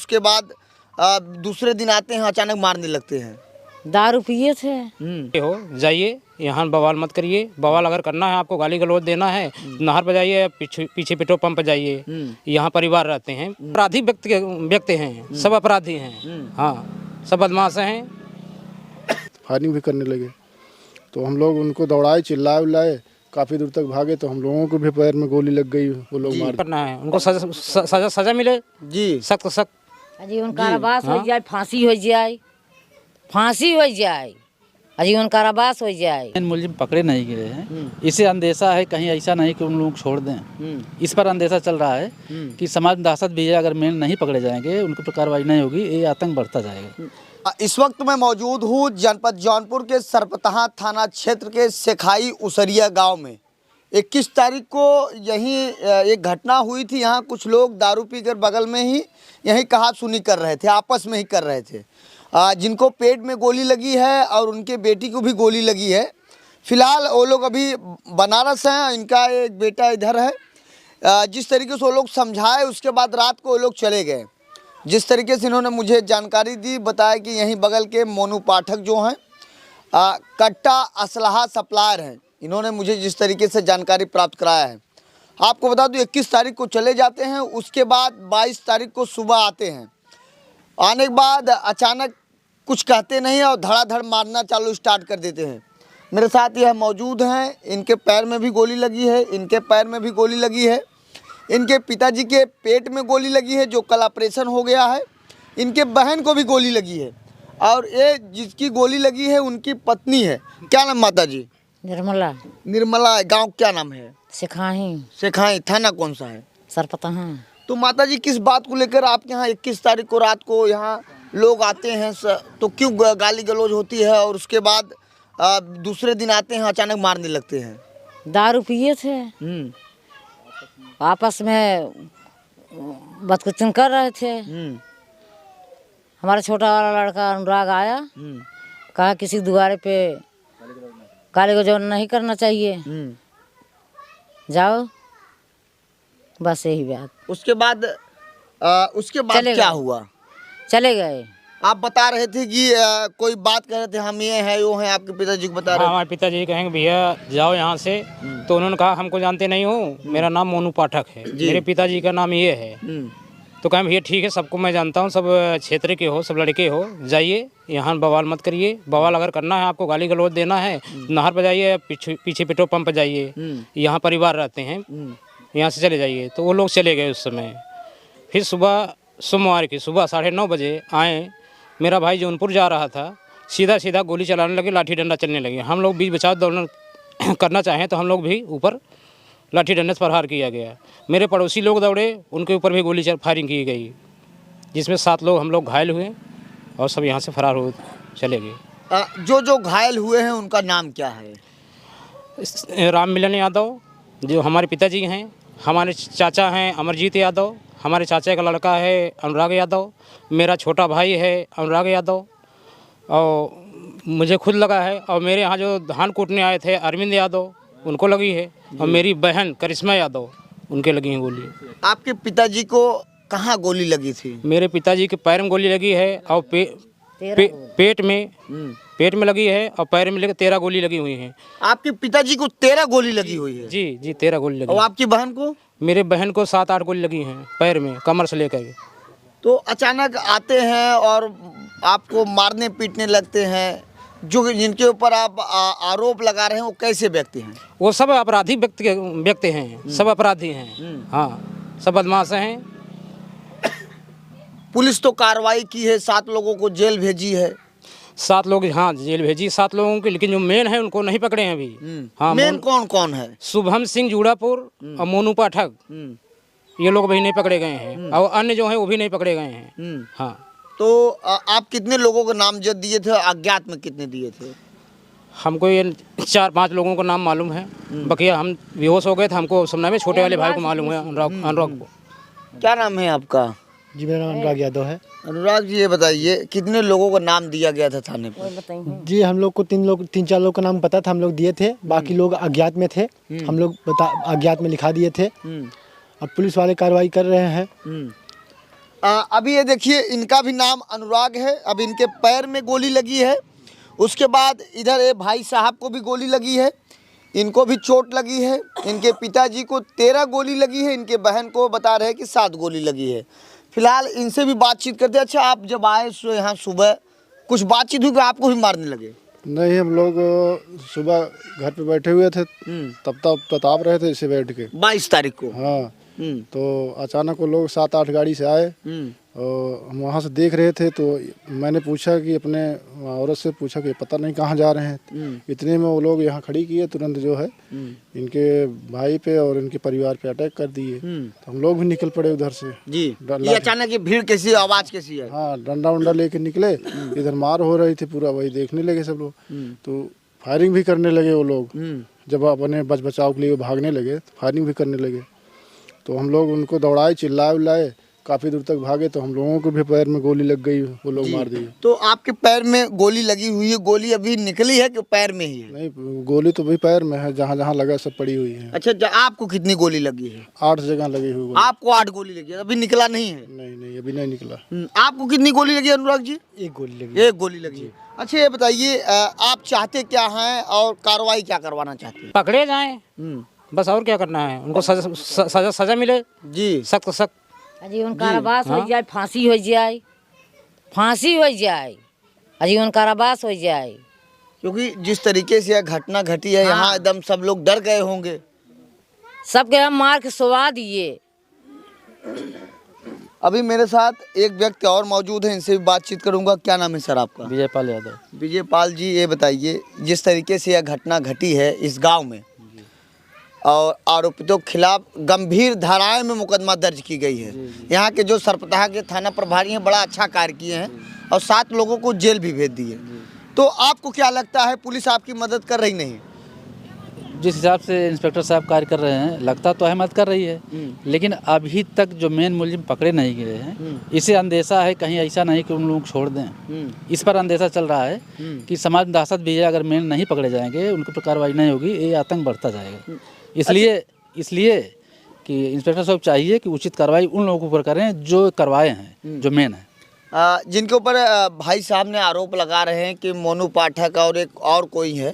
उसके बाद दूसरे दिन आते हैं अचानक मारने लगते हैं। दारू पिए थे। हो जाइए, यहाँ बवाल मत करिए। बवाल अगर करना है, आपको गाली गलौज देना है, नहर पर जाइए, पीछे पेट्रोल पंप पर जाइए। यहाँ परिवार रहते हैं, अपराधी व्यक्ति हैं, सब अपराधी हैं। हाँ, सब बदमाश हैं। फायरिंग भी करने लगे तो हम लोग उनको दौड़ाए, चिल्लाए उल्लाए, काफ़ी दूर तक भागे तो हम लोगों को भी पैर में गोली लग गई। वो लोग मार करना है, उनको सजा मिले जी, सख्त सख्त। आजीवन कारावास हो जाए, फांसी हो जाए, फांसी हो जाए, आजीवन कारावास हो जाए। मुलजिम पकड़े नहीं गए हैं, इसे अंदेशा है कहीं ऐसा नहीं कि उन लोग छोड़ दें। इस पर अंदेशा चल रहा है कि समाज में दहशत भी है, अगर मेन नहीं पकड़े जाएंगे, उनके पर कार्रवाई नहीं होगी, ये आतंक बढ़ता जाएगा। इस वक्त मैं मौजूद हूँ जनपद जौनपुर के सरपतहा थाना क्षेत्र के सेखाई उसरिया गांव में। 21 तारीख को यहीं एक घटना हुई थी। यहाँ कुछ लोग दारू पीकर बगल में ही यहीं कहासुनी कर रहे थे, आपस में ही कर रहे थे। जिनको पेट में गोली लगी है और उनके बेटी को भी गोली लगी है। फिलहाल वो लोग अभी बनारस हैं, इनका एक बेटा इधर है। जिस तरीके से वो लोग समझाए, उसके बाद रात को वो लोग चले गए। जिस तरीके से इन्होंने मुझे जानकारी दी, बताया कि यहीं बगल के मोनू पाठक जो हैं कट्टा असलहा सप्लायर हैं। इन्होंने मुझे जिस तरीके से जानकारी प्राप्त कराया है, आपको बता दूं 21 तारीख को चले जाते हैं, उसके बाद 22 तारीख को सुबह आते हैं। आने के बाद अचानक कुछ कहते नहीं और धड़ाधड़ मारना चालू स्टार्ट कर देते हैं। मेरे साथ यह मौजूद हैं, इनके पैर में भी गोली लगी है, इनके पैर में भी गोली लगी है, इनके पिताजी के पेट में गोली लगी है जो कल ऑपरेशन हो गया है, इनके बहन को भी गोली लगी है और ये जिसकी गोली लगी है उनकी पत्नी है। क्या नाम माता जी? निर्मला। निर्मला। गांव क्या नाम है? सेखाई। सेखाई। थाना कौन सा है? सरपतहा। तो माता जी किस बात को लेकर आपके यहाँ 21 तारीख को रात को यहाँ लोग आते हैं तो क्यों गाली गलौज होती है और उसके बाद दूसरे दिन आते हैं अचानक मारने लगते हैं? दारू पिए थे, आपस में बदकुचन कर रहे थे। हमारा छोटा वाला लड़का अनुराग आया, कहा किसी दुआरे पे गाली गलौज नहीं करना चाहिए, जाओ, बस यही बात। उसके बाद क्या हुआ? चले गए। आप बता रहे थे कि कोई बात कर रहे थे, हम ये हैं वो हैं, आपके पिताजी को बता रहे थे। हमारे पिताजी कहेंगे भैया जाओ यहाँ से, तो उन्होंने कहा हमको जानते नहीं हो, मेरा नाम मोनू पाठक है, मेरे पिताजी का नाम ये है। तो कहें भैया ठीक है, सबको मैं जानता हूँ, सब क्षेत्र के हो, सब लड़के हो, जाइए, यहाँ बवाल मत करिए। बवाल अगर करना है, आपको गाली गलौज देना है, नहर पर जाइए, पीछे पेट्रोल पंप पर जाइए। यहाँ परिवार रहते हैं, यहाँ से चले जाइए। तो वो लोग चले गए उस समय। फिर सुबह सोमवार की सुबह 9:30 बजे आए। मेरा भाई जौनपुर जा रहा था, सीधा गोली चलाने लगे, लाठी डंडा चलने लगे। हम लोग बीच बचाव दौड़ना करना चाहें तो हम लोग भी ऊपर लाठी डंडे से प्रहार किया गया। मेरे पड़ोसी लोग दौड़े, उनके ऊपर भी गोली फायरिंग की गई, जिसमें 7 लोग हम लोग घायल हुए और सब यहाँ से फरार हो चले गए। जो घायल हुए हैं उनका नाम क्या है? राम मिलन यादव जो हमारे पिताजी हैं, हमारे चाचा हैं अमरजीत यादव, हमारे चाचा का लड़का है अनुराग यादव, मेरा छोटा भाई है अनुराग यादव, और मुझे खुद लगा है, और मेरे यहाँ जो धान कूटने आए थे अरविंद यादव, उनको लगी है, और मेरी बहन करिश्मा यादव, उनके लगी है गोली। आपके पिताजी को कहाँ गोली लगी थी? मेरे पिताजी के पैर में गोली लगी है और पेट में लगी है, और पैर में लगे 13 गोली लगी हुई है। आपके पिताजी को 13 गोली लगी हुई है? जी 13 गोली लगी। और आपकी बहन को? मेरे बहन को 7-8 गोली लगी हैं पैर में, कमर से लेकर। तो अचानक आते हैं और आपको मारने पीटने लगते हैं। जो जिनके ऊपर आप आरोप लगा रहे हैं वो कैसे व्यक्ति हैं? वो सब अपराधी व्यक्ति हैं, सब अपराधी हैं। हाँ, सब बदमाश हैं। पुलिस तो कार्रवाई की है, 7 लोगों को जेल भेजी है। 7 लोग, हाँ जेल भेजी 7 लोगों की, लेकिन जो मेन है उनको नहीं पकड़े हैं अभी। हाँ, मेन कौन है? शुभम सिंह जूड़ापुर और मोनू पाठक, ये लोग अभी नहीं पकड़े गए हैं, और अन्य जो हैं वो भी नहीं पकड़े गए हैं। हाँ। तो आप कितने लोगों को नामजद दिए थे, अज्ञात में कितने दिए थे? हमको ये 4-5 लोगों को नाम मालूम है, बकिया हम बेहोश हो गए थे, हमको सुनना में छोटे वाले भाई को मालूम है, अनुराग को। क्या नाम है आपका? जी मेरा नाम अनुराग यादव है। अनुराग जी ये बताइए कितने लोगों का नाम दिया गया था थाने पर? जी हम लोग को 3-4 लोग का नाम पता था, हम लोग दिए थे, बाकी लोग अज्ञात में थे, हम लोग अज्ञात में लिखा दिए थे। अब पुलिस वाले कार्रवाई कर रहे हैं। अभी ये देखिए, इनका भी नाम अनुराग है। अब इनके पैर में गोली लगी है। उसके बाद इधर ये भाई साहब को भी गोली लगी है, इनको भी चोट लगी है। इनके पिताजी को 13 गोली लगी है, इनके बहन को बता रहे हैं कि 7 गोली लगी है। फिलहाल इनसे भी बातचीत करते हैं। अच्छा, आप जब आए यहाँ सुबह कुछ बातचीत हुई कि आपको भी मारने लगे? नहीं, हम लोग सुबह घर पे बैठे हुए थे, तब प्रताप रहे थे इसे बैठ के 22 तारीख को। हाँ, तो अचानक वो लोग 7-8 गाड़ी से आए और हम वहाँ से देख रहे थे। तो मैंने पूछा कि अपने औरत से पूछा कि पता नहीं कहाँ जा रहे हैं। इतने में वो लोग यहाँ खड़ी किए, तुरंत जो है इनके भाई पे और इनके परिवार पे अटैक कर दिए। तो हम लोग भी निकल पड़े उधर से जी। ये अचानक ये भीड़ कैसी, आवाज़ कैसी है? हाँ, डंडा वंडा लेके निकले, इधर मार हो रही थी पूरा, वही देखने लगे सब लोग। तो फायरिंग भी करने लगे वो लोग। जब अपने बचाव के लिए भागने लगे तो फायरिंग भी करने लगे। तो हम लोग उनको दौड़ाए, चिल्लाए उल्लाए, काफ़ी दूर तक भागे। तो हम लोगों को भी पैर में गोली लग गई, वो लोग मार दिए। तो आपके पैर में गोली लगी हुई है, गोली अभी निकली है कि पैर में ही है? नहीं, गोली तो भी पैर में है, जहाँ जहाँ लगा सब पड़ी हुई है। अच्छा, आपको कितनी गोली लगी है? 8 जगह लगी हुई गोली। आपको 8 गोली लगी है, अभी निकला नहीं है? नहीं, अभी नहीं निकला। आपको कितनी गोली लगी अनुराग जी? 1 गोली लगी। 1 गोली लगी। अच्छा, ये बताइए, आप चाहते क्या हैं और कार्रवाई क्या करवाना चाहते हैं? पकड़े जाएं, बस और क्या करना है। उनको सजा मिले जी, सख्त सख्त। आजीवन कारावास हो जाए, फांसी हो जाए, फांसी हो जाए, आजीवन कारावास हो जाए। क्योंकि जिस तरीके से यह घटना घटी है, यहाँ एकदम सब लोग डर गए होंगे। सबके हम मार के सुवा दिए। अभी मेरे साथ एक व्यक्ति और मौजूद है, इनसे भी बातचीत करूंगा। क्या नाम है सर आपका? विजयपाल यादव। विजयपाल जी, ये बताइए, जिस तरीके से यह घटना घटी है इस गांव में और आरोपितों के खिलाफ गंभीर धाराएं में मुकदमा दर्ज की गई है। यहाँ के जो सरपताहा के थाना प्रभारी हैं, बड़ा अच्छा कार्य किए हैं और 7 लोगों को जेल भी भेज दिए। तो आपको क्या लगता है, पुलिस आपकी मदद कर रही नहीं? जिस हिसाब से इंस्पेक्टर साहब कार्य कर रहे हैं, लगता तो है मदद कर रही है, लेकिन अभी तक जो मेन मुलजिम पकड़े नहीं गए हैं, इसे अंदेशा है कहीं ऐसा नहीं कि उन लोगों को छोड़ दें। इस पर अंदेशा चल रहा है कि समाज में दहशत भी है, अगर मेन नहीं पकड़े जाएंगे, उनके पर कार्रवाई नहीं होगी, ये आतंक बढ़ता जाएगा। इसलिए कि इंस्पेक्टर साहब चाहिए कि उचित कार्रवाई उन लोगों के ऊपर करें जो करवाए हैं, जो मेन है। जिनके ऊपर भाई साहब ने आरोप लगा रहे हैं कि मोनू पाठक और एक और कोई है,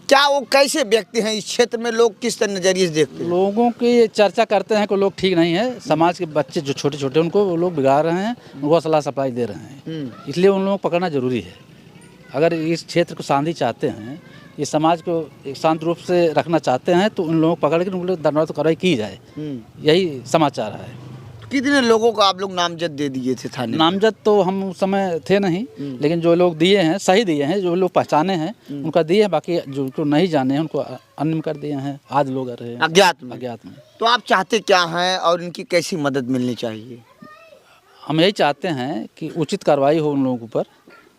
क्या वो कैसे व्यक्ति हैं? इस क्षेत्र में लोग किस तरह नजरिए से देखते हैं? लोगों की चर्चा करते हैं कि लोग ठीक नहीं है, समाज के बच्चे जो छोटे छोटे उनको वो लोग बिगाड़ रहे हैं, उनको असला सप्लाई दे रहे हैं। इसलिए उन लोगों को पकड़ना जरूरी है। अगर इस क्षेत्र को शांति चाहते हैं, ये समाज को एक शांत रूप से रखना चाहते हैं, तो उन लोगों को पकड़ के उन लोग दंडात्मक कार्रवाई की जाए। यही समाचार है। कितने लोगों को आप लोग नामजद दे दिए थे थाने? नामजद तो हम उस समय थे नहीं, लेकिन जो लोग दिए हैं सही दिए हैं, जो लोग पहचाने हैं उनका दिए हैं, बाकी जो नहीं जाने हैं उनको अन्य कर दिए हैं। आज लोग आ रहे हैं अज्ञात में। तो आप चाहते क्या हैं और इनकी कैसी मदद मिलनी चाहिए? हम यही चाहते हैं कि उचित कार्रवाई हो उन लोगों के ऊपर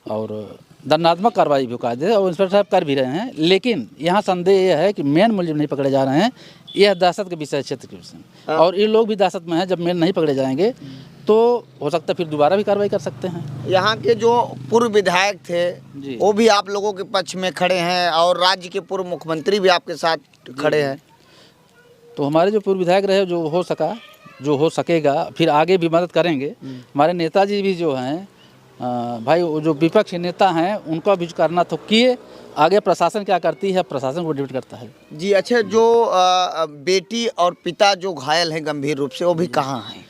और दंडात्मक कार्रवाई भी कायदे, और इंस्पेक्टर साहब कर भी रहे हैं। लेकिन यहाँ संदेह यह है कि मेन मुलजिम नहीं पकड़े जा रहे हैं। यह दहशत के विषय, क्षेत्र के विषय, और ये लोग भी दहशत में हैं। जब मेन नहीं पकड़े जाएंगे तो हो सकता है फिर दोबारा भी कार्रवाई कर सकते हैं। यहाँ के जो पूर्व विधायक थे वो भी आप लोगों के पक्ष में खड़े हैं और राज्य के पूर्व मुख्यमंत्री भी आपके साथ खड़े हैं। तो हमारे जो पूर्व विधायक रहे, जो हो सका, जो हो सकेगा, फिर आगे भी मदद करेंगे। हमारे नेताजी भी जो हैं भाई, वो जो विपक्षी नेता हैं उनको भी करना तो किए, आगे प्रशासन क्या करती है, प्रशासन को डिपेंड करता है जी। अच्छा, जो बेटी और पिता जो घायल हैं गंभीर रूप से, वो भी कहाँ हैं?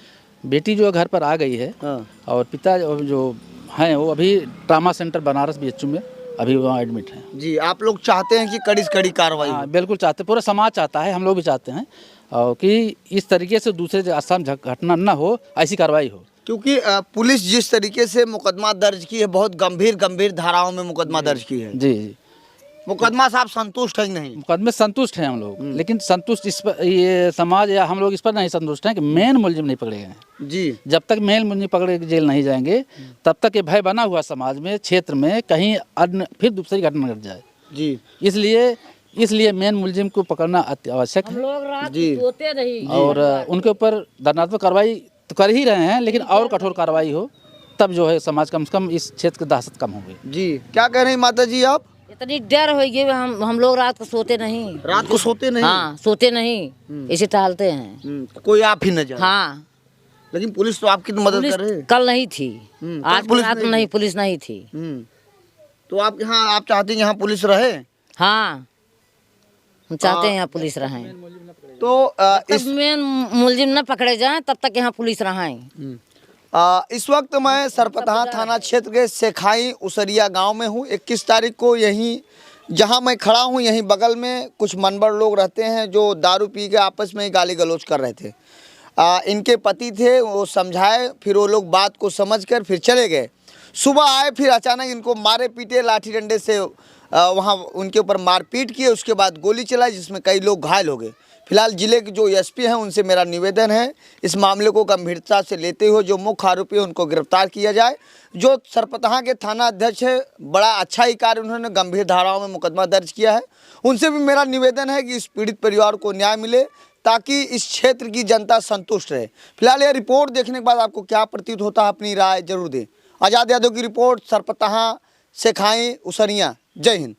बेटी जो घर पर आ गई है और पिता जो हैं वो अभी ट्रामा सेंटर बनारस BHU में अभी वहाँ एडमिट हैं जी। आप लोग चाहते हैं कि कड़ी से कड़ी कार्रवाई? हाँ, बिल्कुल चाहते, पूरा समाज चाहता है, हम लोग भी चाहते हैं और कि इस तरीके से दूसरे स्थान घटना न हो, ऐसी कार्रवाई हो। क्योंकि पुलिस जिस तरीके से मुकदमा दर्ज की है, बहुत गंभीर धाराओं में मुकदमा दर्ज की है। जी। मुकदमा से आप संतुष्ट हैं नहीं? मुकदमे संतुष्ट हैं हम लोग, लेकिन संतुष्ट इस पर, ये समाज या हम लोग इस पर नहीं संतुष्ट हैं कि मेन मुलजिम नहीं पकड़े गए हैं जी। जब तक मेन मुलजिम पकड़े जेल नहीं जाएंगे, तब तक ये भय बना हुआ समाज में, क्षेत्र में कहीं अन्य फिर दूसरी घटना घट जाए जी। इसलिए मेन मुलजिम को पकड़ना अति आवश्यक है जी। सोते नहीं और उनके ऊपर दंडात्मक कार्रवाई तो कर ही रहे हैं, लेकिन और कठोर कार्रवाई हो, तब जो है समाज कम से कम इस क्षेत्र की दहशत कम होगी जी। क्या कह रहे हैं माता जी आप? इतनी डर हो गई, हम लोग रात को सोते नहीं। रात को सोते नहीं? हाँ, सोते नहीं, इसे टहलते हैं। कोई आप ही न जाए? हाँ, लेकिन पुलिस तो आपकी तो मदद पुलिस कर रही है। कल नहीं थी, कल आज पुलिस रात नहीं नहीं, पुलिस नहीं थी। तो आप यहाँ आप चाहते हैं यहाँ पुलिस रहे? हाँ, हम चाहते हैं यहाँ पुलिस रहें। तो इस मेन मुलजिम न पकड़े जाएं तब तक यहाँ पुलिस रहें। इस वक्त मैं सरपतहा थाना क्षेत्र के सेखाई उसरिया गांव में हूं। 21 तारीख को यहीं जहां मैं खड़ा हूं यहीं बगल में कुछ मनबड़ लोग रहते हैं जो दारू पी के आपस में ही गाली गलौज कर रहे थे। इनके पति थे, वो समझाए, फिर वो लोग बात को समझकर फिर चले गए। सुबह आए, फिर अचानक इनको मारे पीटे, लाठी डंडे से वहाँ उनके ऊपर मारपीट किए, उसके बाद गोली चलाई जिसमें कई लोग घायल हो गए। फिलहाल जिले के जो एसपी हैं उनसे मेरा निवेदन है इस मामले को गंभीरता से लेते हुए जो मुख्य आरोपी है उनको गिरफ्तार किया जाए। जो सरपतहा के थाना अध्यक्ष है, बड़ा अच्छा ही कार्य उन्होंने गंभीर धाराओं में मुकदमा दर्ज किया है। उनसे भी मेरा निवेदन है कि इस पीड़ित परिवार को न्याय मिले ताकि इस क्षेत्र की जनता संतुष्ट रहे। फिलहाल यह रिपोर्ट देखने के बाद आपको क्या प्रतीत होता है, अपनी राय जरूर दें। आज़ाद यादव की रिपोर्ट, सरपतहा सेखाई उसरिया। जय हिंद।